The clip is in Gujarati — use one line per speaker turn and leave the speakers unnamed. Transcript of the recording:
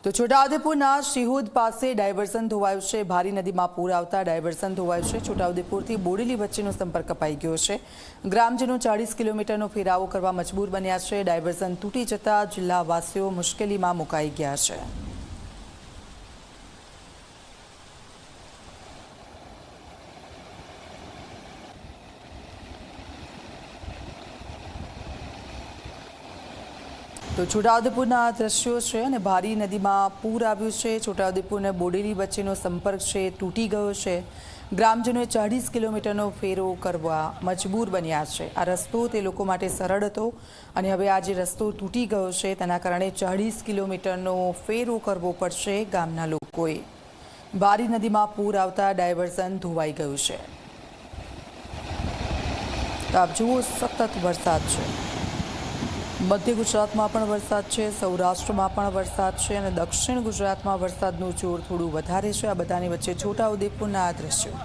તો છોટાઉદેપુરના શિહોદ પાસે ડાયવર્ઝન ધોવાયું છે। ભારી નદીમાં પૂર આવતા ડાયવર્ઝન ધોવાયું છે। છોટાઉદેપુરથી બોડેલી વચ્ચેનો સંપર્ક કપાઈ ગયો છે। ગ્રામજનો 40 કિલોમીટરનો ફેરાવો કરવા મજબૂર બન્યા છે। ડાયવર્ઝન તૂટી જતા જિલ્લાવાસીઓ મુશ્કેલીમાં મુકાઈ ગયા છે। તો છોટાઉદેપુરના દ્રશ્યો છે અને ભારી નદીમાં પૂર આવ્યું છે। છોટાઉદેપુર બોડેલી વચ્ચેનો સંપર્ક છે તૂટી ગયો છે। ગ્રામજનોએ 40 કિલોમીટરનો ફેરો કરવા મજબૂર બન્યા છે। આ રસ્તો તે લોકો માટે સરળ હતો અને હવે આ જે રસ્તો તૂટી ગયો છે તેના કારણે 40 કિલોમીટરનો ફેરો કરવો પડશે ગામના લોકોએ। ભારી નદીમાં પૂર આવતા ડાયવર્ઝન ધોવાઈ ગયું છે। તો આપ જુઓ, સતત વરસાદ છે। મધ્ય ગુજરાતમાં પણ વરસાદ છે, સૌરાષ્ટ્રમાં પણ વરસાદ છે અને દક્ષિણ ગુજરાતમાં વરસાદનું જોર થોડું વધારે છે। આ બધાની વચ્ચે છોટાઉદેપુરના આ દ્રશ્યો।